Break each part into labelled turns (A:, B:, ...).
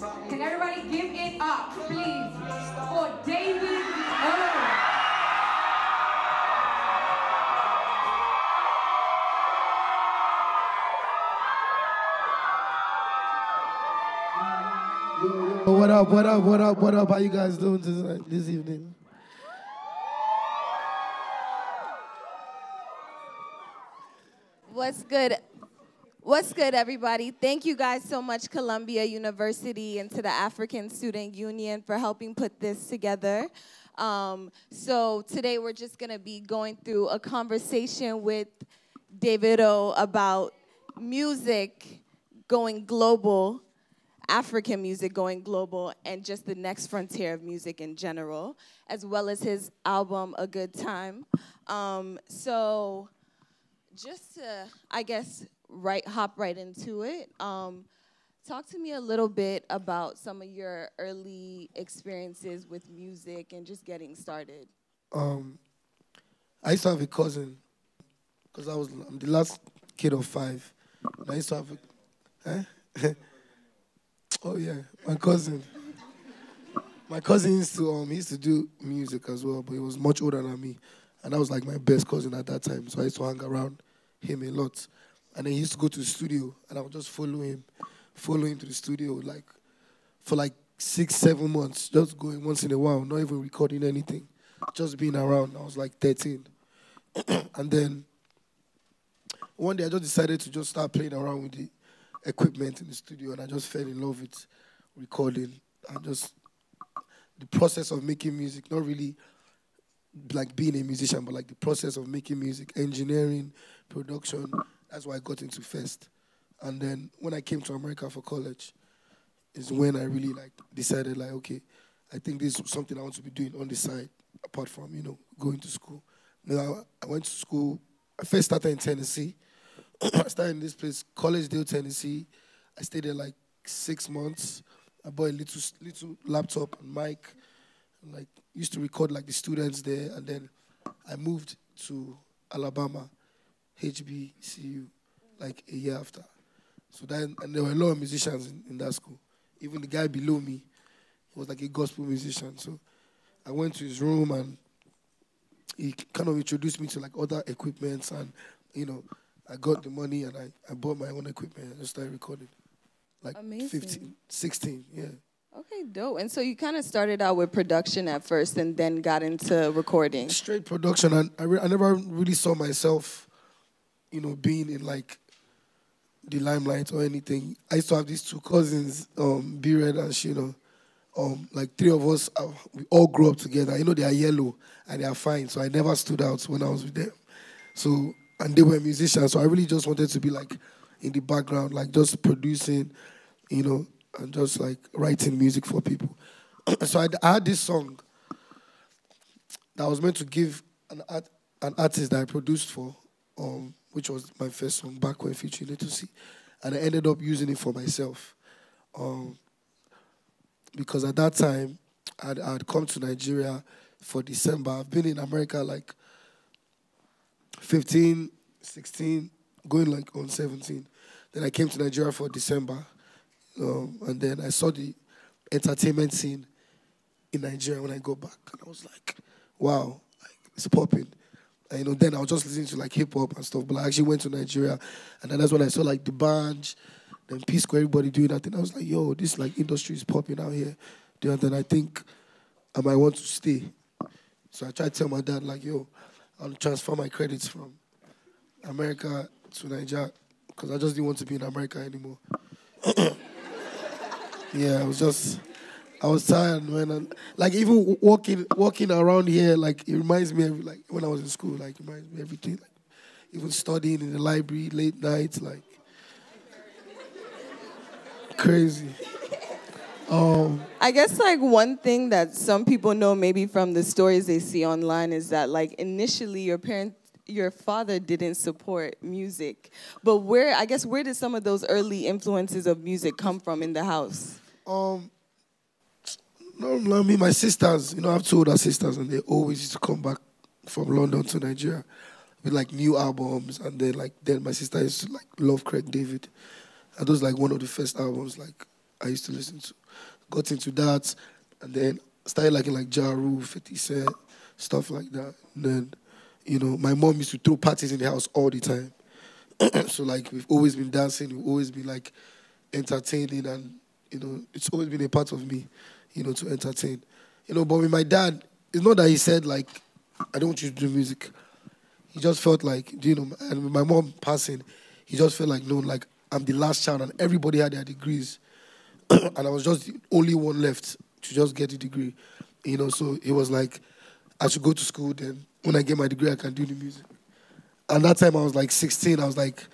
A: Can everybody give it up, please, for Davidos?
B: What up, what up, what up, what up? How you guys doing this evening?
C: What's good? What's good, everybody? Thank you guys so much, Columbia University and to the African Student Union for helping put this together. So today we're just going to be going through a conversation with Davido about music going global, African music going global, and just the next frontier of music in general, as well as his album, A Good Time. So just to, I guess, hop right into it, talk to me a little bit about some of your early experiences with music and just getting started.
B: I used to have a cousin, because I'm the last kid of 5. And I used to have oh yeah, my cousin. My cousin used to do music as well, but he was much older than me. And that was like my best cousin at that time. So I used to hang around him a lot. And then he used to go to the studio, and I would just follow him to the studio for 6-7 months, just going once in a while, not even recording anything, just being around. I was like 13. And then one day I just decided to just start playing around with the equipment in the studio, and I just fell in love with recording and just the process of making music, not really like being a musician, but like the process of making music, engineering, production. That's why I got into first. And then when I came to America for college is when I really decided okay, I think this is something I want to be doing on the side apart from, going to school. Now I went to school. I first started in Tennessee. I started in this place, Collegedale, Tennessee. I stayed there 6 months. I bought a little laptop and mic. And, used to record the students there. And then I moved to Alabama, HBCU, a year after. So then, and there were a lot of musicians in that school. Even the guy below me, he was a gospel musician. So I went to his room, and he kind of introduced me to other equipments, and I got the money, and I bought my own equipment and just started recording.
C: Amazing.
B: 15, 16, yeah.
C: Okay, dope. And so you kind of started out with production at first and then got into recording.
B: Straight production, and I never really saw myself, being in the limelight or anything. I used to have these 2 cousins, B-Red and Shino. 3 of us, we all grew up together. They are yellow and they are fine, so I never stood out when I was with them. So, and they were musicians, so I really just wanted to be in the background, just producing, and just writing music for people. So I had this song that I was meant to give an artist that I produced for, which was my first song back when featuring Little C, and I ended up using it for myself, because at that time I'd come to Nigeria for December. I've been in America 15, 16, going on 17. Then I came to Nigeria for December, and then I saw the entertainment scene in Nigeria when I got back, and I was like, wow, it's popping. And then I was just listening to hip hop and stuff, but I actually went to Nigeria, and then that's when I saw the band, then P Square, everybody doing that thing. I was like, yo, this industry is popping out here. And then I think I might want to stay. So I tried to tell my dad, yo, I'll transfer my credits from America to Nigeria, because I just didn't want to be in America anymore. Yeah, I was tired, man. And, even walking around here, it reminds me of, when I was in school, it reminds me of everything. Even studying in the library, late nights, crazy.
C: I guess one thing that some people know maybe from the stories they see online is that initially your father didn't support music, but where did some of those early influences of music come from in the house?
B: No, my sisters, I have 2 older sisters, and they always used to come back from London to Nigeria with new albums, and then my sister used to love Craig David. And those one of the first albums I used to listen to. Got into that, and then started liking like Ja Rule, 50 Cent, stuff like that. And then, my mom used to throw parties in the house all the time. So like we've always been dancing, we've always been like entertaining, and it's always been a part of me, to entertain. But with my dad, it's not that he said like, I don't want you to do music. He just felt like, and with my mom passing, he just felt like, no, like I'm the last child and everybody had their degrees. And I was just the only one left to just get a degree. So he was like, I should go to school, then when I get my degree, I can do the music. And that time I was like 16, I was like,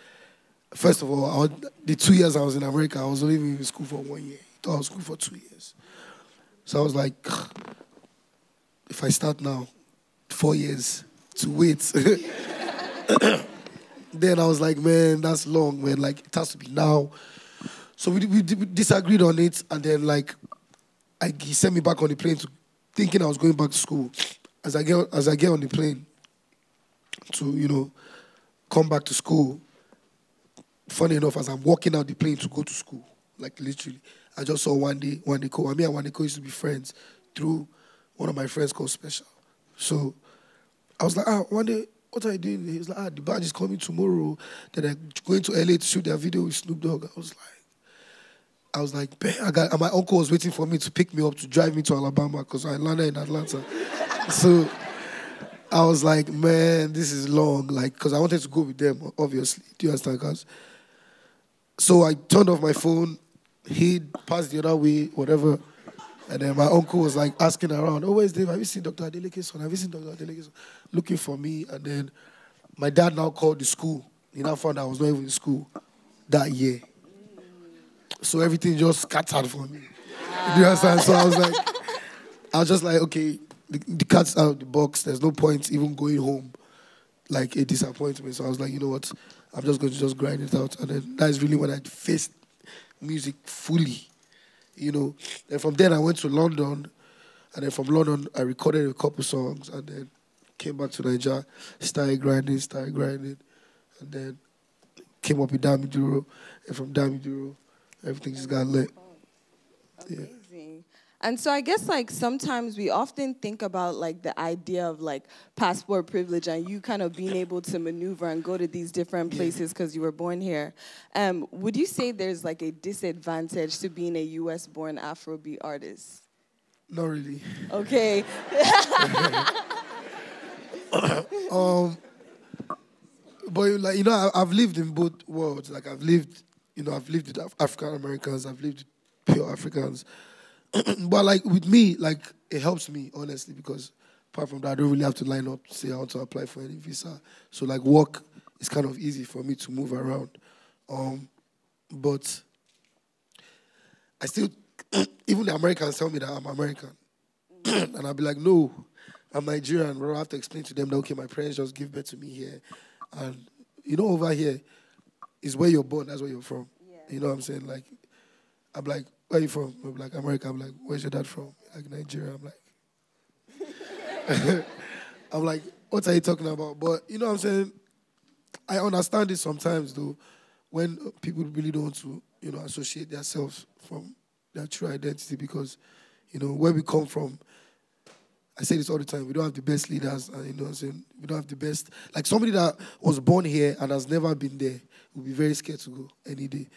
B: first of all, the 2 years I was in America, I was only in school for 1 year. I thought I was in school for 2 years. So I was like, if I start now, 4 years to wait. Then I was like, man, that's long, man. Like, it has to be now. So we disagreed on it, and then like, he sent me back on the plane thinking I was going back to school. As I get on the plane to, come back to school, funny enough, as I'm walking out the plane to go to school, like literally, I just saw Wande Ko. Me and Wande Ko used to be friends through one of my friends called Special. So I was like, Wande, what are you doing? He was like, the band is coming tomorrow. Then they're going to LA to shoot their video with Snoop Dogg. I was like, and my uncle was waiting for me to pick me up to drive me to Alabama because I landed in Atlanta. So I was like, man, this is long, like, because I wanted to go with them, obviously. Do you understand, guys? So I turned off my phone, he passed the other way, whatever, and then my uncle was like asking around, oh, where's Dave? Have you seen Dr. Adeleke's son? Have you seen Dr. Adeleke's son? Looking for me, and then my dad now called the school. He now found out I was not even in school that year. So everything just scattered for me. Do you understand? So I was just like, okay, the cat's out of the box. There's no point even going home, like a disappointment. So I was like, you know what? I'm just going to just grind it out. And then that is really when I faced music fully, And from then I went to London. And then from London, I recorded a couple songs. And then came back to Nigeria, started grinding. And then came up with Davido. And from Davido, everything just got lit.
C: Amazing. Yeah. And so I guess like sometimes we often think about like the idea of like passport privilege and you kind of being able to maneuver and go to these different places because you were born here. Would you say there's like a disadvantage to being a US-born Afrobeat artist?
B: Not really.
C: Okay.
B: But like I've lived in both worlds. Like I've lived with African Americans. I've lived with pure Africans. But like with me, like it helps me honestly because apart from that, I don't really have to line up to say I want to apply for any visa. So like work is kind of easy for me to move around. But I still, even the Americans tell me that I'm American, and I'll be like, no, I'm Nigerian. But I have to explain to them that okay, my parents just give birth to me here, and over here is where you're born. That's where you're from. Yeah. You know what I'm saying? Like, I'm like, where are you from? I'm like, America. I'm like, where's your dad from? Like, Nigeria. I'm like, I'm like, what are you talking about? But you know what I'm saying? I understand it sometimes, though, when people really don't want to, associate themselves from their true identity because, where we come from, I say this all the time, we don't have the best leaders, and you know what I'm saying? We don't have the best, like somebody that was born here and has never been there will be very scared to go any day.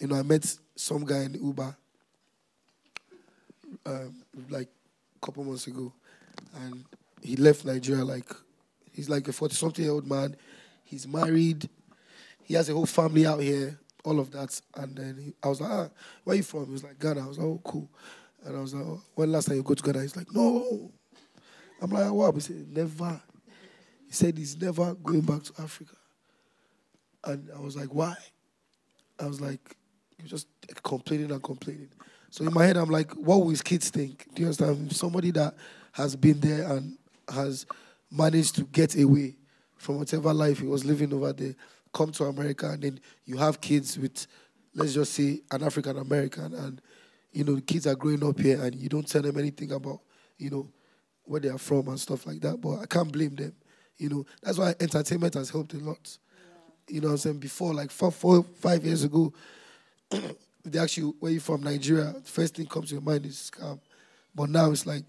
B: I met some guy in Uber like a couple months ago, and he left Nigeria he's like a 40-something-year-old man. He's married. He has a whole family out here, all of that. And then I was like, where are you from? He was like, Ghana. I was like, oh, cool. And I was like, when last time you go to Ghana? He's like, no. I'm like, what? He said, never. He said he's never going back to Africa. And I was like, why? I was like, you're just complaining and complaining. So in my head, I'm like, what will his kids think? Do you understand? Somebody that has been there and has managed to get away from whatever life he was living over there, come to America, and then you have kids with, let's just say, an African American, and the kids are growing up here, and you don't tell them anything about, where they are from and stuff like that. But I can't blame them. That's why entertainment has helped a lot. Yeah. You know what I'm saying? Before, like 4, 5 years ago, they ask you where you from Nigeria, the first thing comes to your mind is scam. But now it's like,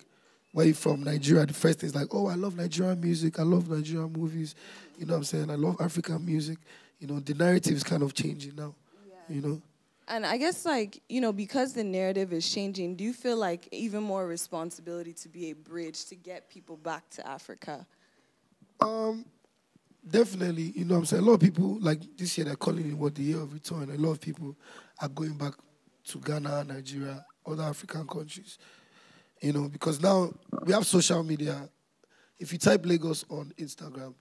B: where you from Nigeria, the first thing is like, oh, I love Nigerian music, I love Nigerian movies, you know what I'm saying? I love African music. You know, the narrative is kind of changing now, you know?
C: And I guess, like, you know, because the narrative is changing, do you feel like even more responsibility to be a bridge to get people back to Africa?
B: Definitely, you know what I'm saying? A lot of people, like this year, they're calling it what, the year of return. A lot of people are going back to Ghana, Nigeria, other African countries. You know, because now we have social media. If you type Lagos on Instagram,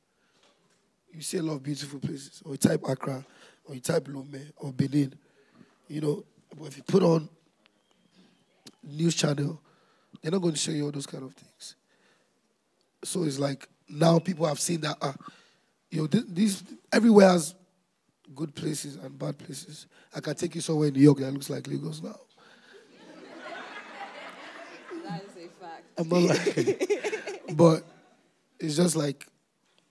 B: you see a lot of beautiful places. Or you type Accra, or you type Lome, or Benin. You know, but if you put on news channel, they're not going to show you all those kind of things. So it's like, now people have seen that, you know, these everywhere has good places and bad places. I can take you somewhere in New York that looks like Lagos now.
C: That is a fact.
B: I'm not like, but it's just like,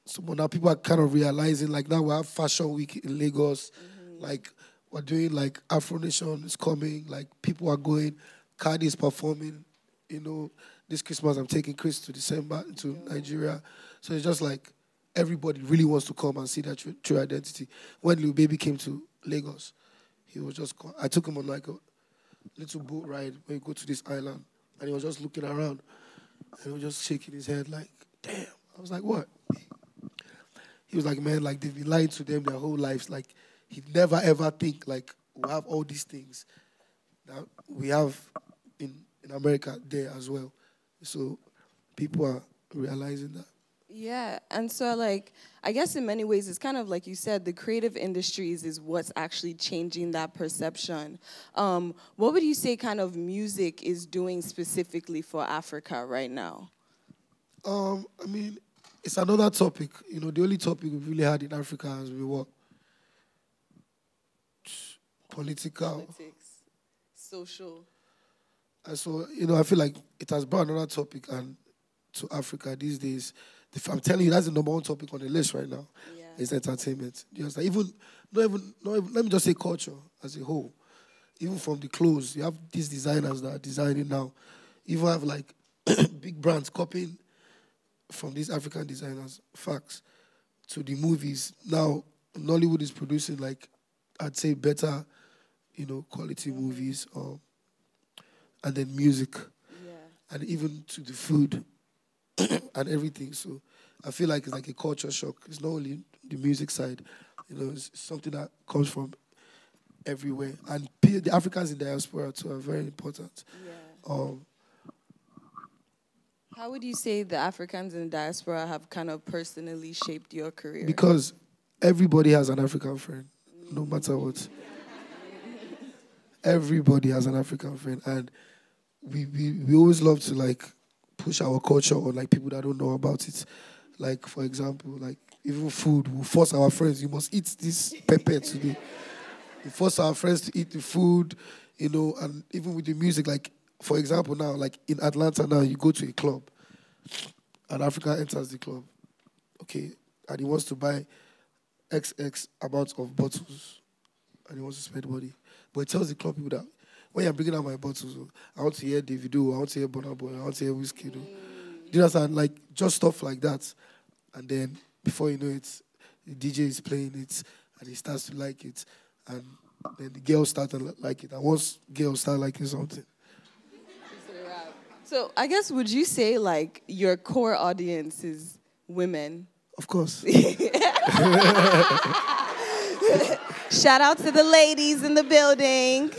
B: so now people are kind of realizing, like now we have Fashion Week in Lagos, like we're doing like Afro Nation is coming, like people are going, Cardi is performing, you know, this Christmas I'm taking Chris to December to Nigeria. So it's just like everybody really wants to come and see that true identity. When Lil Baby came to Lagos, he was just, I took him on like a little boat ride where you go to this island, and he was just looking around, and he was just shaking his head like, damn. I was like, what? He was like, man, like they've been lying to them their whole lives. Like he'd never ever think like we'll have all these things that we have in America there as well. So people are realizing that.
C: Yeah, and so, like, I guess in many ways, it's kind of like you said, the creative industries is what's actually changing that perception. What would you say kind of music is doing specifically for Africa right now?
B: I mean, it's another topic. You know, the only topic we've really had in Africa has been what? Political.
C: Politics, social.
B: And so, you know, I feel like it has brought another topic and to Africa these days. I'm telling you, that's the number one topic on the list right now.
C: Yeah.
B: It's entertainment. You understand? Not even, let me just say culture as a whole. Even from the clothes, you have these designers that are designing now. You even have like big brands copying from these African designers, facts, to the movies. Now, Nollywood is producing like, I'd say better, you know, quality movies, and then music, and even to the food and everything. So I feel like it's like a culture shock. It's not only the music side, you know, it's something that comes from everywhere. And the Africans in diaspora too are very important.
C: Yeah. How would you say the Africans in diaspora have kind of personally shaped your career?
B: Because everybody has an African friend, no matter what. Everybody has an African friend, and we always love to like push our culture on like people that don't know about it. Like for example, like even food, we force our friends, you must eat this pepper today. We force our friends to eat the food, you know, and even with the music, like for example now, like in Atlanta now, you go to a club, an African enters the club, okay, and he wants to buy XX amount of bottles, and he wants to spend money. But he tells the club people that when you're bringing out my bottles, I want to hear Davido, I want to hear Burna Boy, I want to hear Whiskey. Do you understand? Like, just stuff like that. And then, before you know it, the DJ is playing it, and he starts to like it. And then the girls start to like it. And once girls start liking something.
C: So, I guess, would you say, like, your core audience is women?
B: Of course.
C: Shout out to the ladies in the building.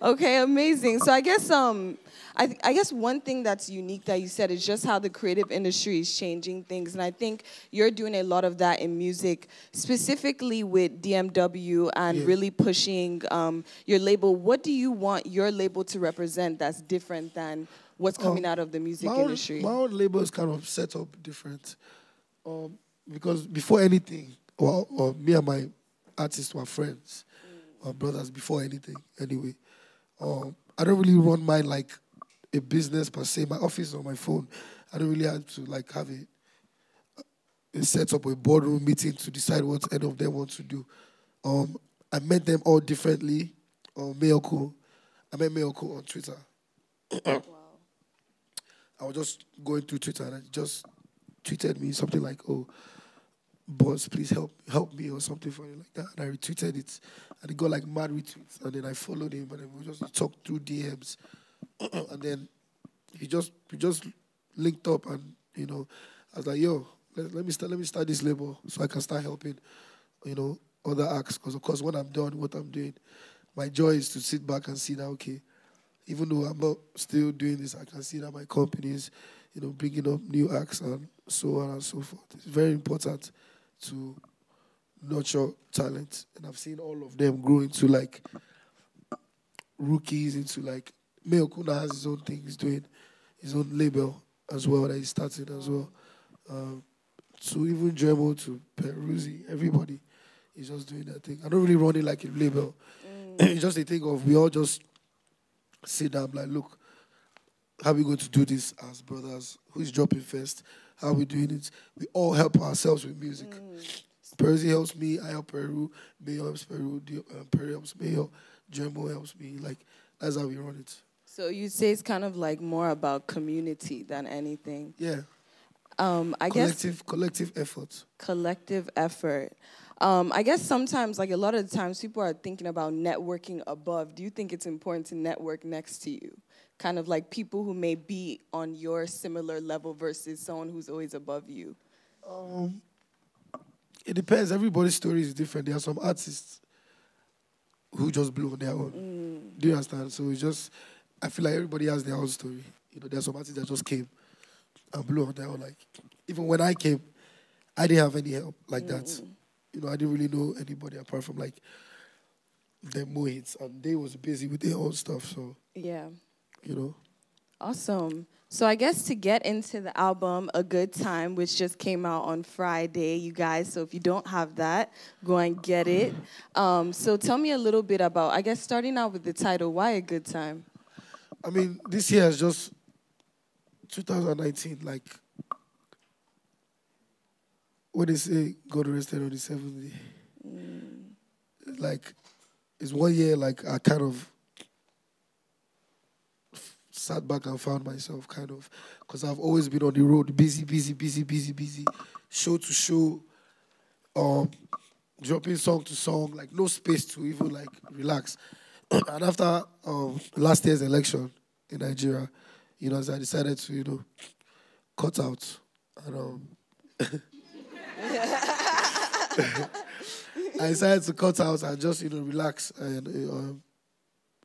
C: Okay, amazing. So I guess I guess one thing that's unique that you said is just how the creative industry is changing things, and I think you're doing a lot of that in music, specifically with DMW and really pushing your label. What do you want your label to represent that's different than what's coming out of the music industry?
B: My own label is kind of set up different, because before anything, me and my artists were friends. My brothers before anything, anyway. I don't really run mine like a business per se. My office on my phone, I don't really have to like have a set up a boardroom meeting to decide what any of them want to do. I met them all differently Mayoko. I met Mayoko on Twitter.
C: Wow.
B: I was just going through Twitter and I just tweeted me something like, "Oh, boss, please help me," or something funny like that. And I retweeted it, and it got like mad retweets. And then I followed him, and then we just talked through DMs, and then we just linked up, and I was like, "Yo, let me start this label so I can start helping, other acts. Because of course, when I'm done what I'm doing, my joy is to sit back and see that okay, even though I'm not still doing this, I can see that my company is, bringing up new acts and so on and so forth. It's very important to nurture talent, and I've seen all of them grow into like rookies, into like Meo Kuna has his own thing. He's doing his own label as well that he started as well. To even Dremo, to Peruzzi, everybody is just doing that thing. I don't really run it like a label. It's just a thing of we all just sit down like, look, how are we going to do this as brothers? Who is dropping first? How are we doing it? We all help ourselves with music. Peruzzi helps me, I help Peru, Mayo helps Peru, Peru helps Mayo, Dremo helps me. Like, that's how we run it.
C: So you say it's kind of like more about community than anything.
B: Yeah.
C: I guess
B: collective effort.
C: Collective effort. I guess sometimes, like a lot of the times, people are thinking about networking above. Do you think it's important to network next to you? Kind of like people who may be on your similar level versus someone who's always above you?
B: It depends. Everybody's story is different. There are some artists who just blew on their own. Do you understand? So it's just, I feel like everybody has their own story. There are some artists that just came and blew on their own. Like, even when I came, I didn't have any help like that. I didn't really know anybody apart from like the Mohits, and they was busy with their own stuff. So
C: yeah,
B: Awesome.
C: So I guess to get into the album, A Good Time, which just came out on Friday, you guys. So if you don't have that, go and get it. So tell me a little bit about, I guess, starting out with the title, why A Good Time?
B: I mean, this year is just 2019, like, when they say God rested on the seventh day, like, it's 1 year, like, I kind of sat back and found myself, kind of, because I've always been on the road, busy, show to show, dropping song to song, like, no space to even, like, relax. And after last year's election in Nigeria, as I decided to, cut out, and I decided to cut out and just, relax. And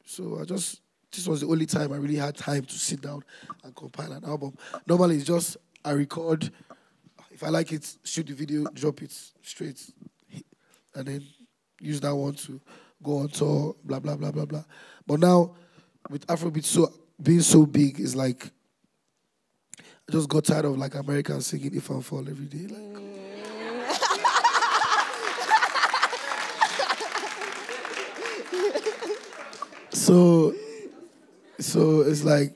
B: so this was the only time I really had time to sit down and compile an album. Normally, it's just I record. If I like it, shoot the video, drop it straight, and then use that one to go on tour, blah, blah, blah, blah, blah. But now, with Afrobeat being so big, it's like, I just got tired of, like, Americans singing If I Fall every day. Like, So it's like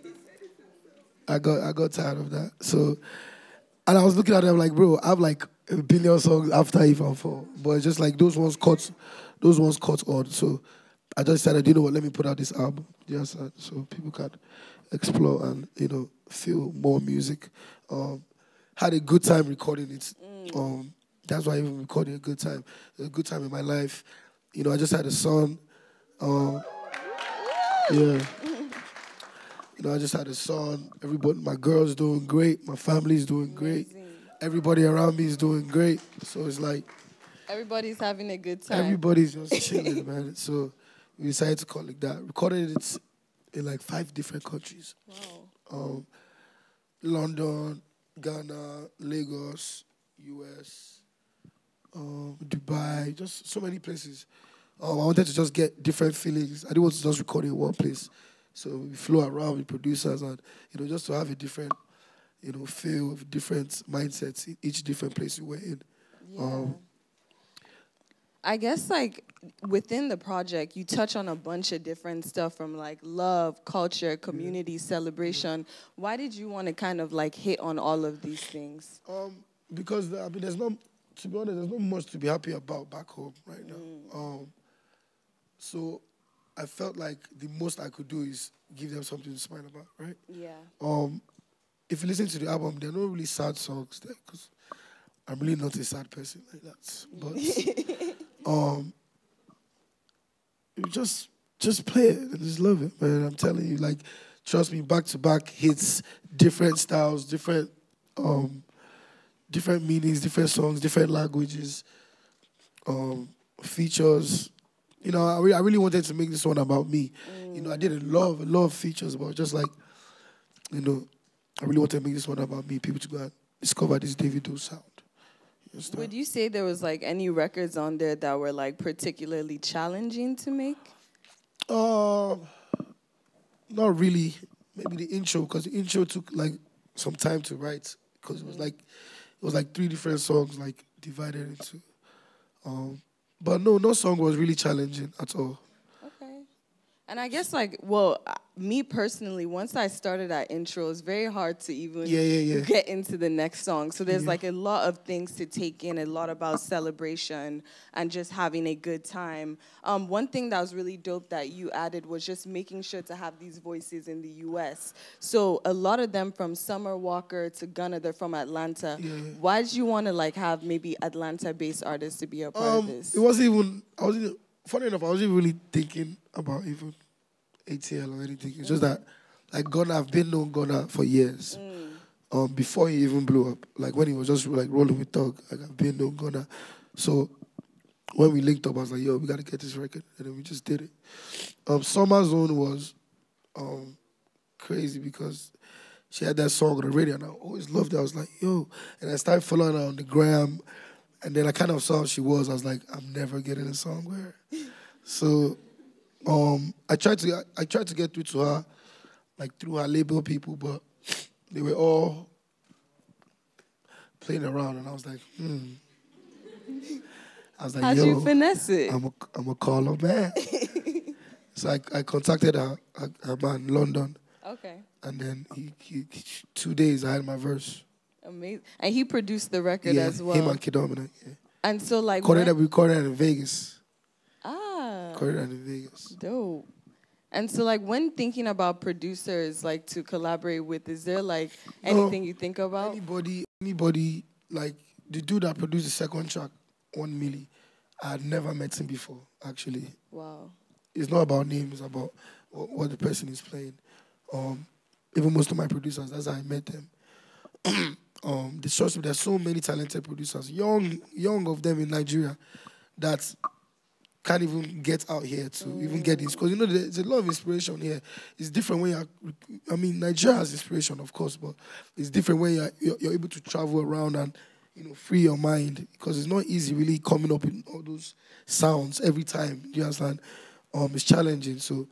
B: I got tired of that. So, and I was looking at them like, bro, I have like a billion songs after If I Fall, but it's just like those ones caught on. So I just decided, what, let me put out this album, just so people can explore and feel more music. Had a good time recording it. That's why I even recorded a good time. A good time in my life. I just had a son. Yeah. I just had a son. Everybody, my girl's doing great. My family's doing great. Everybody around me is doing great. So it's like
C: everybody's having a good time.
B: Everybody's just chilling, man. So we decided to call it that. Recorded it in like 5 different countries.
C: Wow.
B: London, Ghana, Lagos, US, Dubai, just so many places. I wanted to just get different feelings. I didn't want to just record in one place. So we flew around with producers and, just to have a different, feel, different mindsets in each different place we were in.
C: Yeah. I guess, like, within the project, you touch on a bunch of different stuff from, like, love, culture, community, celebration. Why did you want to kind of, like, hit on all of these things?
B: Because, there's not, to be honest, there's not much to be happy about back home right now. So I felt like the most I could do is give them something to smile about, right?
C: Yeah.
B: If you listen to the album, there are no really sad songs there because I'm really not a sad person like that. But you just play it and just love it, man. I'm telling you, like, trust me, back to back hits, different styles, different meanings, different songs, different languages, features. You know, I really wanted to make this one about me. You know, I did a lot of features, but just like, you know, I really wanted to make this one about me. People to go and discover this Davido sound.
C: Would you say there was like any records on there that were like particularly challenging to make?
B: Not really. Maybe the intro, because the intro took like some time to write, because it was like 3 different songs like divided into. But no song was really challenging at all.
C: Okay. And I guess like, well, me personally, once I started that intro, it's very hard to even get into the next song. So there's like a lot of things to take in, a lot about celebration and just having a good time. One thing that was really dope that you added was just making sure to have these voices in the U.S. So a lot of them from Summer Walker to Gunna, they're from Atlanta. Why did you want to like have maybe Atlanta-based artists to be a part of this?
B: It wasn't even, funny enough, I wasn't really thinking about even ATL or anything. It's just that, like, Gunna, I've been known Gunna for years. Before he even blew up. Like, when he was just, like, rolling with Thug, like, I've been known Gunna. So, when we linked up, I was like, yo, we got to get this record. And then we just did it. Summer Zone was crazy because she had that song on the radio, and I always loved it. I was like, yo. And I started following her on the gram, and then I kind of saw how she was. I was like, I'm never getting a song with her. So, I tried to get through to her, like through her label people, but they were all playing around, and I was like, I was like,
C: how'd you finesse it?
B: I'm a call her man. So I contacted her man in London.
C: Okay.
B: And then he 2 days I had my verse.
C: Amazing. And he produced the record as well.
B: Him and Kidomina. Yeah.
C: And so like
B: we recorded it in Vegas.
C: Recorded
B: it in Vegas.
C: Dope. And so like when thinking about producers like to collaborate with, is there like anything you think about?
B: Anybody like the dude that produced the second track, 1 Milli, I had never met him before, actually.
C: Wow.
B: It's not about names, it's about what the person is playing. Even most of my producers, that's how I met them. There's so many talented producers, young of them in Nigeria, that can't even get out here to even get this. Because, you know, there's a lot of inspiration here. It's different when Nigeria has inspiration, of course, but it's different when you're able to travel around and, you know, free your mind. Because it's not easy really coming up in all those sounds every time. You understand? It's challenging. So,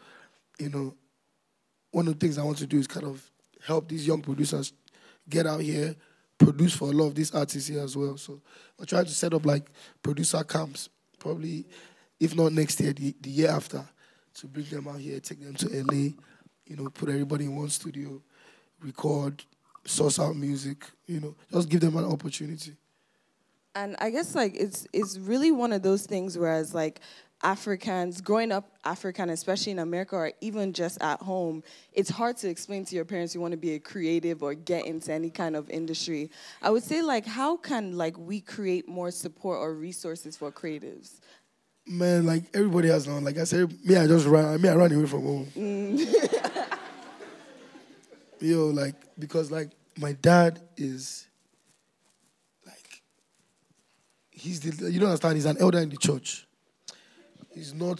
B: you know, one of the things I want to do is kind of help these young producers get out here, produce for a lot of these artists here as well. So I try to set up like producer camps, probably, if not next year, the year after, to bring them out here, take them to LA, you know, put everybody in one studio, record, source out music, you know, just give them an opportunity.
C: And I guess like it's really one of those things whereas like Africans, growing up African, especially in America or even just at home, it's hard to explain to your parents you want to be a creative or get into any kind of industry. I would say like how can like we create more support or resources for creatives?
B: Man, like everybody has one. Like I said, I ran away from home. Yo, like, because like my dad is like, you don't understand, he's an elder in the church. He's not,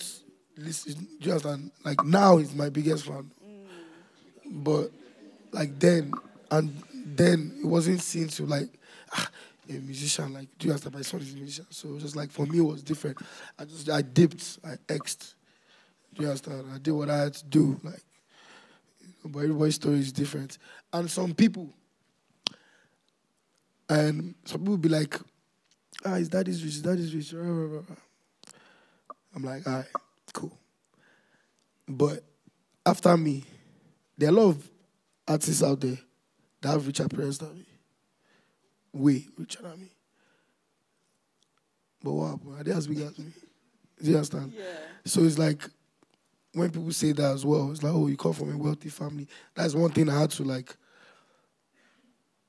B: do you understand? Like now he's my biggest fan. But like then it wasn't seen to like, a musician, like, do you understand? My son is a musician. So it was just like, for me, it was different. I dipped, I X'd. Do you understand? I did what I had to do. Like, but everybody's story is different. And some people be like, his dad is rich. I'm like, all right, cool. But after me, there are a lot of artists out there that have richer parents than me. Way richer than me. But what happened? Are they as big as me? Do you understand?
C: Yeah.
B: So it's like, when people say that as well, it's like, oh, you come from a wealthy family. That's one thing I had to like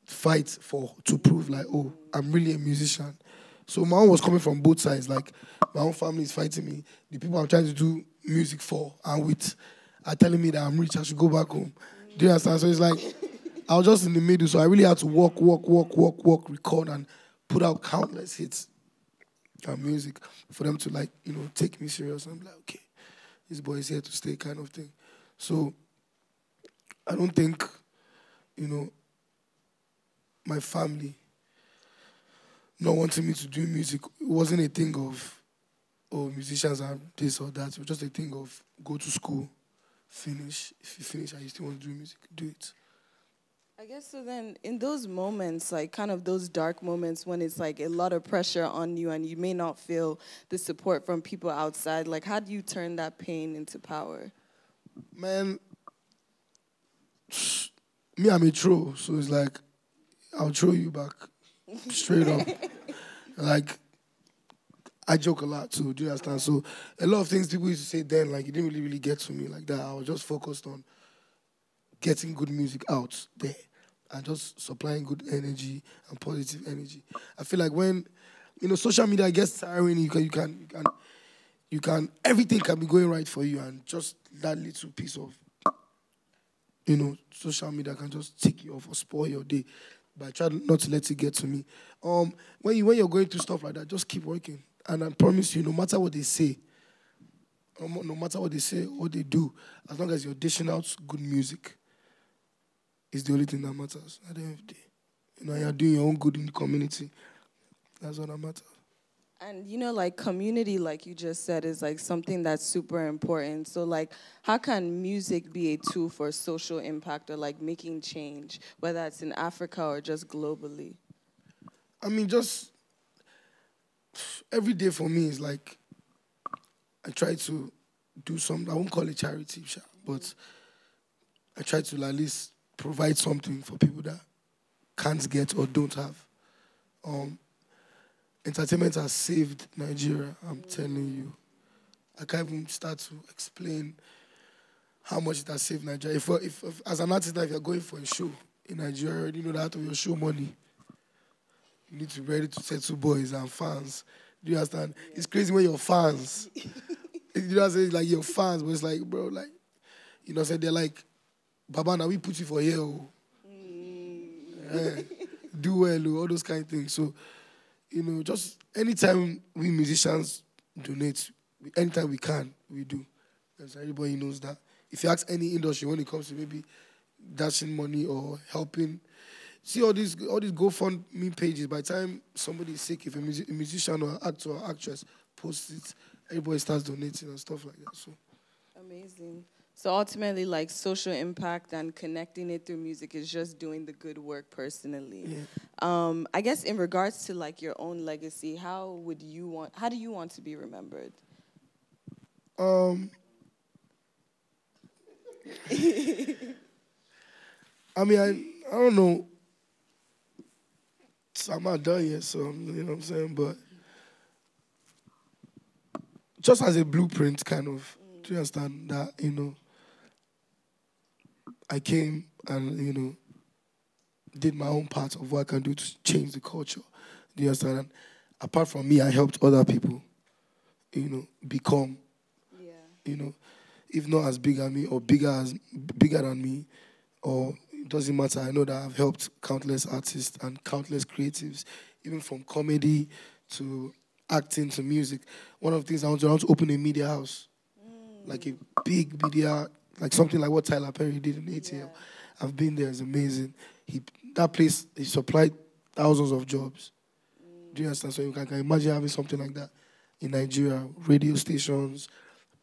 B: fight for, to prove like, oh, I'm really a musician. So my own was coming from both sides. Like my own family is fighting me. The people I'm trying to do music for and with are telling me that I'm rich, I should go back home. Do you understand? So it's like I was just in the middle. So I really had to work, record and put out countless hits and music for them to like, take me serious. I'm like, okay, this boy is here to stay kind of thing. So I don't think, my family not wanting me to do music, it wasn't a thing of, oh, musicians are this or that. It was just a thing of go to school, finish. If you finish and you still want to do music, do it.
C: I guess so then in those moments, like kind of those dark moments when it's like a lot of pressure on you and you may not feel the support from people outside, like how do you turn that pain into power?
B: Man, me, I'm a troll, so it's like, I'll throw you back, straight up. Like, I joke a lot too, do you understand? So a lot of things people used to say then, like, it didn't really get to me like that. I was just focused on getting good music out there and just supplying good energy and positive energy. I feel like when, social media gets tiring, you can, everything can be going right for you and just that little piece of, social media can just take you off or spoil your day. But I try not to let it get to me. When you're going through stuff like that, just keep working. And I promise you, no matter what they say, what they do, as long as you're dishing out good music, it's the only thing that matters at the end of the day. You're doing your own good in the community. That's what that matters.
C: And, like community, like you just said, is like something that's super important. So, like, how can music be a tool for social impact or like making change, whether it's in Africa or just globally?
B: I mean, just every day for me is like I try to do something. I won't call it charity, but I try to at least provide something for people that can't get or don't have. Entertainment has saved Nigeria, I'm telling you. I can't even start to explain how much it has saved Nigeria. If as an artist, if you're going for a show in Nigeria, you already know that out of your show money, you need to be ready to settle boys and fans. Do you understand? Yeah. It's crazy when you're fans. You know what I'm saying? Like, you're fans, but it's like, bro, like, they're like, Baba, now we put you for here. Yeah, do well, all those kind of things. So, just anytime we musicians donate, anytime we can, we do. Because everybody knows that. If you ask any industry when it comes to maybe dashing money or helping, see all these GoFundMe pages, by the time somebody is sick, if a musician or actor or actress posts it, everybody starts donating and stuff like that. So
C: amazing. So ultimately, like, social impact and connecting it through music is just doing the good work personally. Yeah. I guess in regards to like your own legacy, how do you want to be remembered?
B: I mean, I don't know. I'm not done yet, so you know what I'm saying, but just as a blueprint, kind of, do you understand that, I came and, did my own part of what I can do to change the culture. Do you understand? And apart from me, I helped other people, become, if not as big as me or bigger than me, or it doesn't matter. I know that I've helped countless artists and countless creatives, even from comedy to acting to music. One of the things I want to open a media house, like a big media, like something like what Tyler Perry did in ATL. Yeah. I've been there. It's amazing. That place, he supplied thousands of jobs. Do you understand? So you can imagine having something like that in Nigeria, radio stations,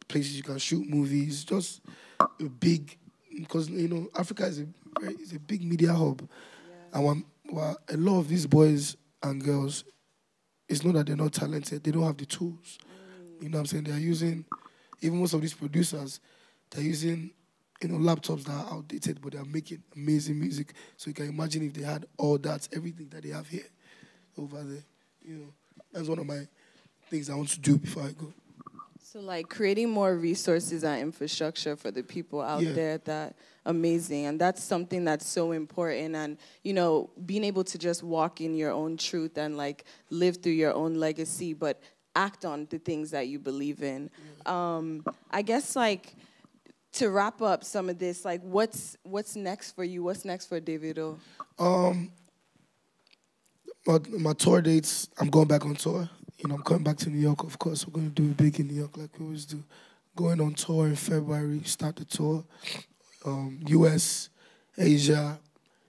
B: places you can shoot movies, just a big, because, Africa is a big media hub. Yeah. And a lot of these boys and girls, it's not that they're not talented, they don't have the tools. You know what I'm saying? They're using, even most of these producers, they're using, laptops that are outdated, but they're making amazing music. So you can imagine if they had all that, everything that they have here, over there. That's one of my things I want to do before I go.
C: So like creating more resources and infrastructure for the people out there, that amazing. And that's something that's so important. And, you know, being able to just walk in your own truth and like live through your own legacy, but act on the things that you believe in. I guess like to wrap up some of this, like what's next for you? What's next for Davido?
B: My tour dates, I'm going back on tour. You know, I'm coming back to New York, of course. We're going to do it big in New York like we always do. Going on tour in February, start the tour. US, Asia,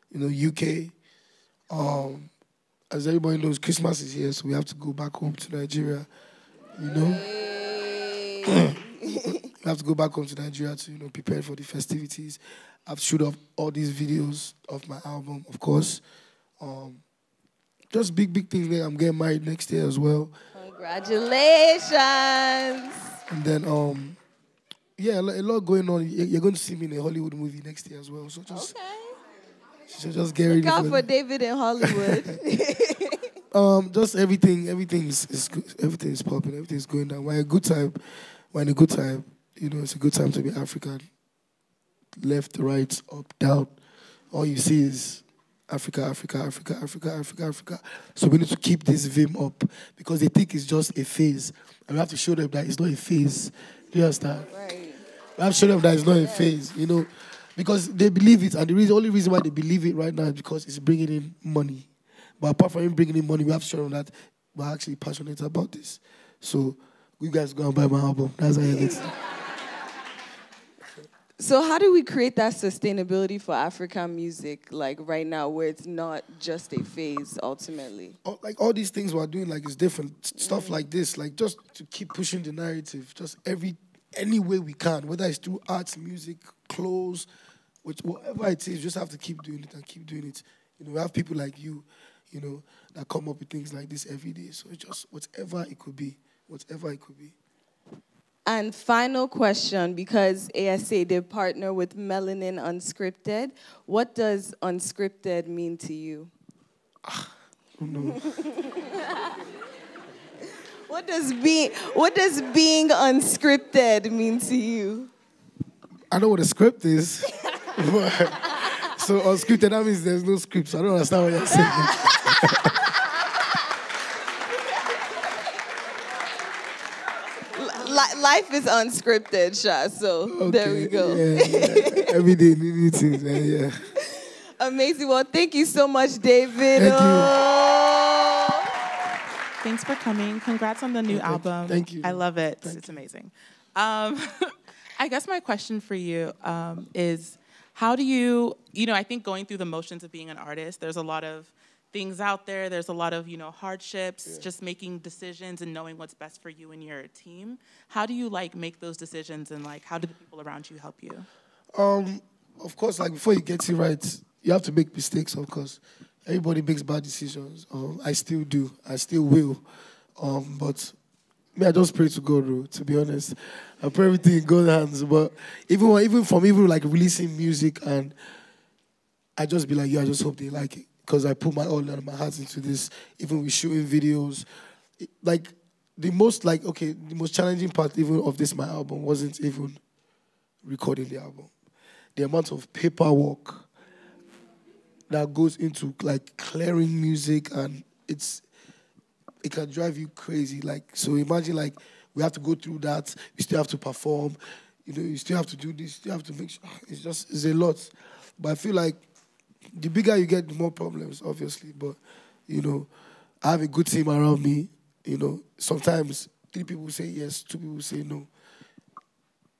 B: you know, UK. As everybody knows, Christmas is here, so we have to go back home to Nigeria, you know. We have to go back home to Nigeria to, you know, prepare for the festivities. I've shot up all these videos of my album, of course. Just big things there. I'm getting married next year as well.
C: Congratulations.
B: And then, a lot going on. You're going to see me in a Hollywood movie next year as well. So just, just get ready.
C: Look out for David in Hollywood.
B: Just everything is good. Everything is popping. Everything's going down. We're in a good time. You know, it's a good time to be African. Left, right, up, down. All you see is Africa, Africa, Africa, Africa, Africa, Africa. So we need to keep this vim up because they think it's just a phase. And we have to show them that it's not a phase. Do you understand?
C: Right.
B: We have to show them that it's not a phase, you know, because they believe it. And the only reason why they believe it right now is because it's bringing in money. But apart from it bringing in money, we have to show them that we're actually passionate about this. So you guys go and buy my album. That's how it is.
C: So how do we create that sustainability for African music, like right now, where it's not just a phase, ultimately?
B: Like all these things we're doing, like it's different. Stuff like this, like just to keep pushing the narrative, just any way we can, whether it's through arts, music, clothes, whatever it is, just have to keep doing it and keep doing it. You know, we have people like you know, that come up with things like this every day. So it's just whatever it could be.
C: And final question, because ASA did partner with Melanin Unscripted. What does unscripted mean to you?
B: No.
C: What does being unscripted mean to you?
B: I know what a script is. So unscripted, that means there's no script. So I don't understand what you're saying.
C: Life is unscripted, Sha, so there we go.
B: Yeah. Every day, new meetings, yeah.
C: Amazing. Well, thank you so much, David.
B: Thank you.
D: Thanks for coming. Congrats on the new album.
B: Thank you.
D: I love it. It's amazing. I guess my question for you is, how do you know, I think going through the motions of being an artist, there's a lot of things out there. There's a lot of, you know, hardships, just making decisions and knowing what's best for you and your team. How do you, like, make those decisions, and, like, how do the people around you help you?
B: Of course, like, before you get it right, you have to make mistakes, of course. Everybody makes bad decisions. I still do. I still will. But I just pray to God, bro, to be honest. I pray everything in God's hands. But even from like, releasing music, and I just be like, I just hope they like it. Because I put my all and my heart into this, even with shooting videos. The most challenging part even of my album wasn't even recording the album. The amount of paperwork that goes into, like, clearing music, and it can drive you crazy. Like, so imagine, like, we have to go through that. You still have to perform. You know, you still have to do this. You still have to make sure. It's a lot. But I feel like the bigger you get, the more problems, obviously. But, you know, I have a good team around me. You know, sometimes 3 people say yes, 2 people say no.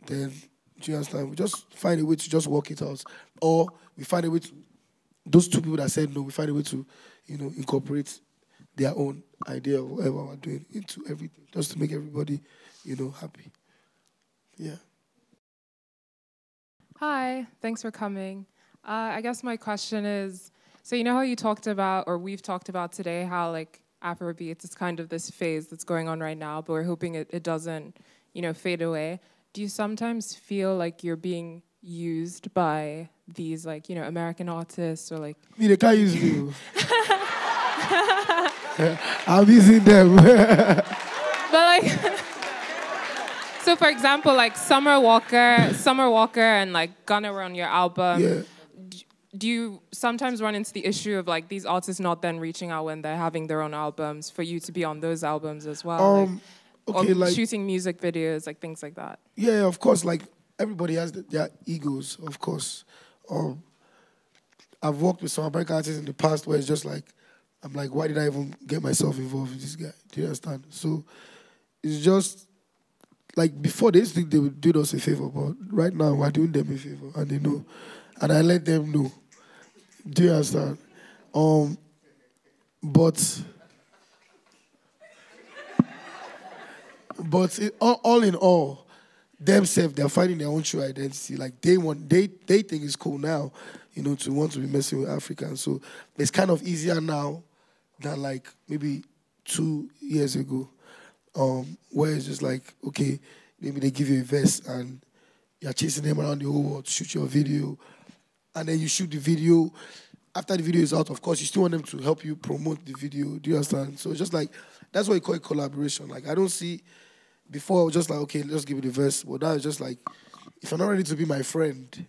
B: Then, do you understand? We just find a way to just work it out. Or we find a way to, those 2 people that said no, we find a way to, you know, incorporate their own idea of whatever we're doing into everything, just to make everybody, you know, happy. Yeah.
E: Hi, thanks for coming. I guess my question is, so you know how you talked about, or we've talked about today, how, like, Afrobeat is kind of this phase that's going on right now, but we're hoping it doesn't, you know, fade away. Do you sometimes feel like you're being used by these, like, you know, American artists, or like...
B: Me, they can't use me. I'm using them.
E: But, like... So for example, like Summer Walker, and like Gunna were on your album.
B: Yeah.
E: Do you sometimes run into the issue of like these artists not then reaching out when they're having their own albums for you to be on those albums as well?
B: Okay,
E: or
B: like
E: shooting music videos, like things like that.
B: Yeah, of course. Like everybody has their egos, of course. I've worked with some American artists in the past where it's just like, I'm like, why did I even get myself involved with this guy? Do you understand? So it's just like before they used to think they would do us a favor, but right now we're doing them a favor, and they know, and I let them know. Do you understand? But all in all, themselves, they're finding their own true identity. Like they think it's cool now, to want to be messing with Africans. So it's kind of easier now than like maybe 2 years ago, where it's just like, okay, maybe they give you a vest and you're chasing them around the whole world to shoot your video, and then you shoot the video. After the video is out, of course, you still want them to help you promote the video. Do you understand? So it's just like, that's what you call it collaboration. Like, I don't see, before I was just like, okay, let's give it a verse. But now it's just like, if you're not ready to be my friend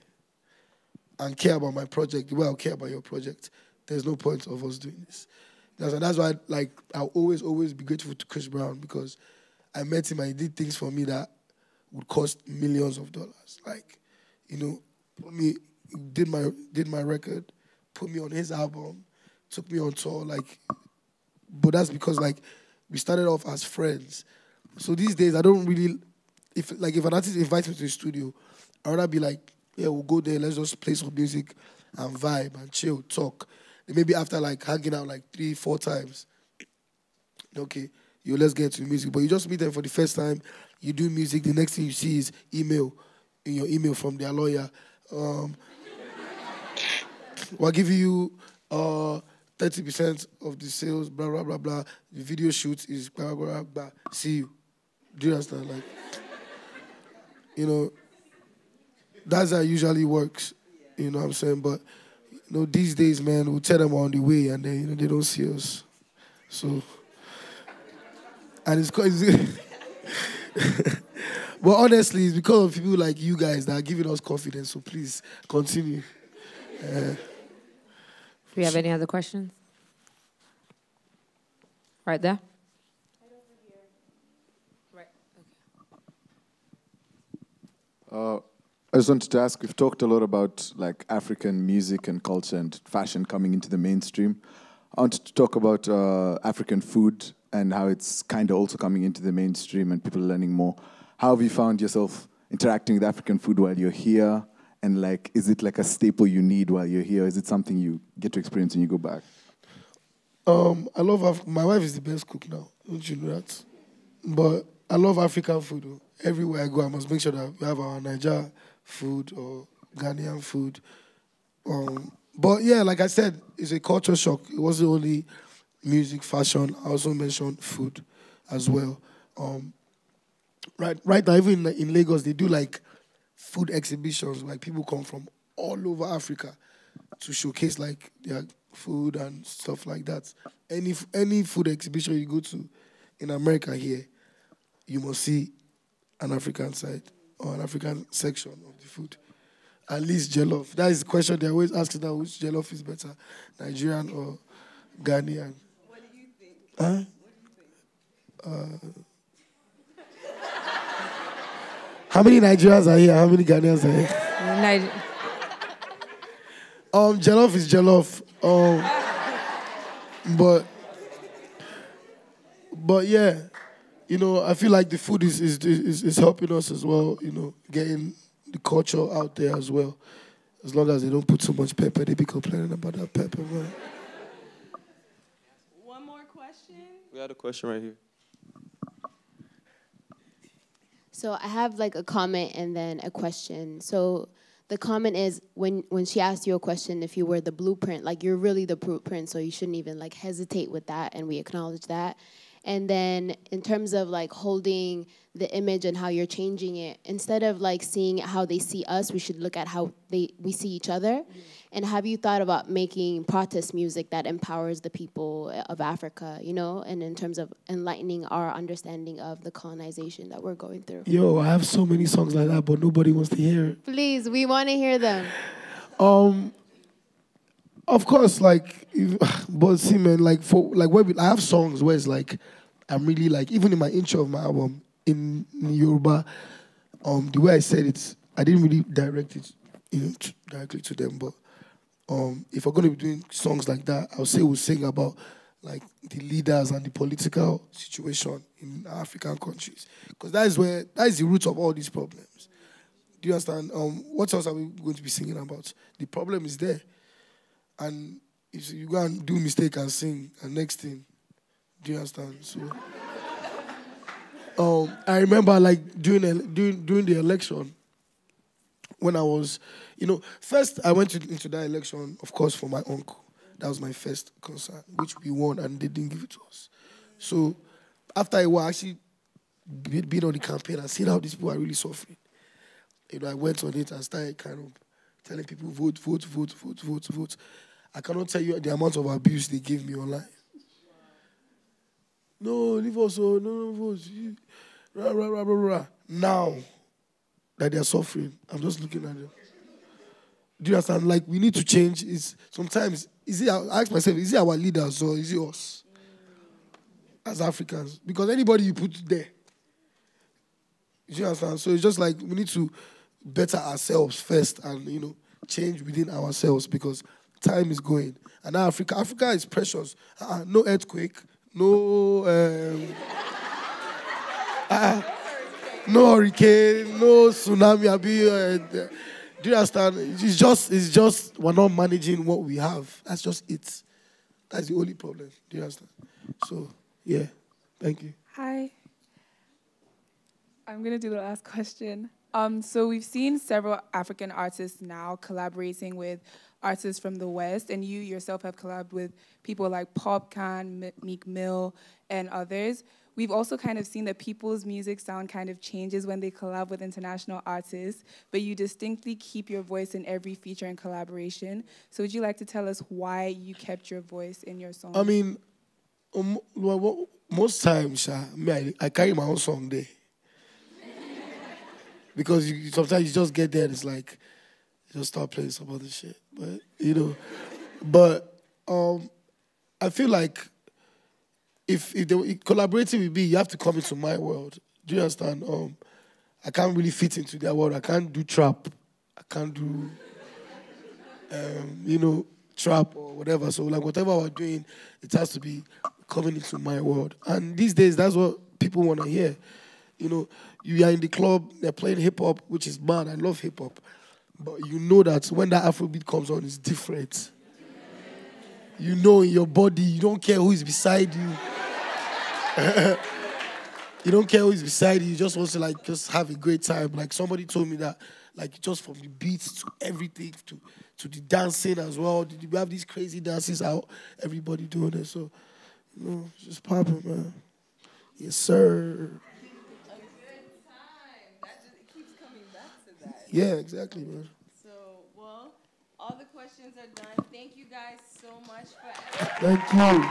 B: and care about my project the way I care about your project, there's no point of us doing this. That's why, like, I'll always be grateful to Chris Brown, because I met him and he did things for me that would cost millions of dollars. Like, did my record, put me on his album, took me on tour, like, but that's because, like, we started off as friends. So these days, I don't really, if an artist invites me to the studio, I'd rather be like, yeah, we'll go there, let's just play some music and vibe and chill, talk. And maybe after, like, hanging out, like, 3-4 times, okay, let's get to music. But you just meet them for the first time, you do music, the next thing you see is in your email from their lawyer. We'll give you 30% of the sales, blah, blah, blah, blah. The video shoot is blah, blah, blah, blah. See you. Do you understand? Like, that's how it usually works. You know what I'm saying? But, these days, man, we'll tell them on the way and then, they don't see us. So, and it's but honestly, it's because of people like you guys that are giving us confidence. So please, continue.
F: Do we have any other questions? Right there.
G: I just wanted to ask, we've talked a lot about like African music and culture and fashion coming into the mainstream. I wanted to talk about African food and how it's kind of also coming into the mainstream and people are learning more. How have you found yourself interacting with African food while you're here? And like, is it like a staple you need while you're here? Is it something you get to experience when you go back?
B: I love my wife is the best cook now. Don't you know that? But I love African food. Though. Everywhere I go, I must make sure that we have our Niger food or Ghanaian food. But yeah, like I said, it's a culture shock. It wasn't only music, fashion. I also mentioned food as well. Right now, even in Lagos, they do like food exhibitions. Like people come from all over Africa to showcase like their food and stuff like that. Any food exhibition you go to in America here, you must see an African side or an African section of the food. At least jollof. That is the question they always ask now, which jollof is better, Nigerian or Ghanaian?
A: What do you think?
B: Huh? How many Nigerians are here? How many Ghanaians are here? Jollof is jollof. But yeah, I feel like the food is helping us as well, getting the culture out there as well. As long as they don't put so much pepper, they be complaining about that pepper, man.
A: One more question?
H: We had a question right here.
I: So I have like a comment and then a question. So the comment is when she asked you a question, if you were the blueprint, like you're really the blueprint, so you shouldn't even like hesitate with that, and we acknowledge that. And then in terms of like holding the image and how you're changing it, instead of like seeing how they see us, we should look at how we see each other. And have you thought about making protest music that empowers the people of Africa, you know, and in terms of enlightening our understanding of the colonization that we're going through?
B: Yo, I have so many songs like that, but nobody wants to hear it.
I: Please, we want to hear them.
B: Of course, like, but see, man, like I have songs where it's like, I'm really like, even in my intro of my album in Yoruba, the way I said it, I didn't really direct it, directly to them. But if we're gonna be doing songs like that, I'll say we'll sing about like the leaders and the political situation in African countries, because that is the root of all these problems. Do you understand? What else are we going to be singing about? The problem is there. And if you go and do mistake and sing, and next thing, do you understand? So, I remember like during the election, when I was, first I went into that election, of course, for my uncle. That was my first concert, which we won, and they didn't give it to us. So after a while, I actually been on the campaign and seen how these people are really suffering. I went on it and started kind of telling people, vote, vote, vote, vote, vote, vote. I cannot tell you the amount of abuse they gave me online. No, leave us, no, vote. Rah, rah, rah, rah, rah. Now that they're suffering, I'm just looking at them. Do you understand? Like, we need to change. Sometimes, I ask myself, is it our leaders or is it us? As Africans. Because anybody you put there. Do you understand? So it's just like we need to better ourselves first and, change within ourselves, because time is going. And now Africa is precious. No earthquake, no no hurricane, no tsunami. Do you understand? It's just we're not managing what we have. That's just it. That's the only problem. Do you understand? So, yeah. Thank you.
H: Hi. I'm going to do the last question. So we've seen several African artists now collaborating with artists from the West, and you yourself have collabed with people like Popcan, Meek Mill, and others. We've also kind of seen that people's music sound kind of changes when they collab with international artists, but you distinctly keep your voice in every feature and collaboration. So would you like to tell us why you kept your voice in your song?
B: I mean, most times, I carry my own song there. Because sometimes you just get there and it's like, you just start playing some other shit. But, I feel like if collaborating with me, you have to come into my world. Do you understand? I can't really fit into their world. I can't do trap. I can't do, trap or whatever. So like whatever we're doing, it has to be coming into my world. And these days, that's what people want to hear. You are in the club, they're playing hip-hop, which is mad. I love hip-hop. But you know that when that Afrobeat comes on, it's different. You know in your body, you don't care who is beside you. You don't care who is beside you. You just want to just have a great time. Like somebody told me that, just from the beats to everything, to the dancing as well. We have these crazy dances out, everybody doing it. So, it's just popping, man. Yes, sir. Yeah, exactly, man.
C: So, all the questions are done. Thank you guys so much for
B: Thank you.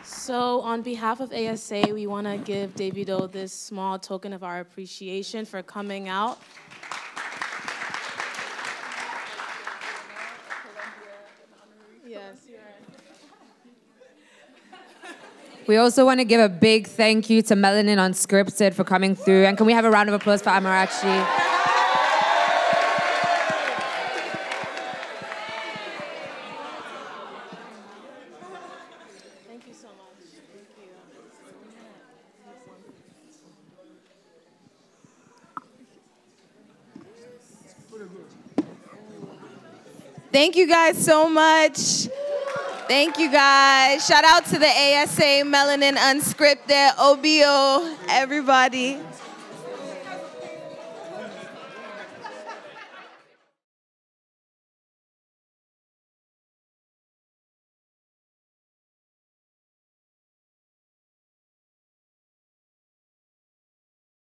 J: So, on behalf of ASA, we want to give Davido this small token of our appreciation for coming out. Yes, you're right.
F: We also want to give a big thank you to Melanin Unscripted for coming through. And can we have a round of applause for Amarachi?
J: Thank you so much.
C: Thank you guys so much. Thank you guys. Shout out to the ASA, Melanin Unscripted, OBO, everybody.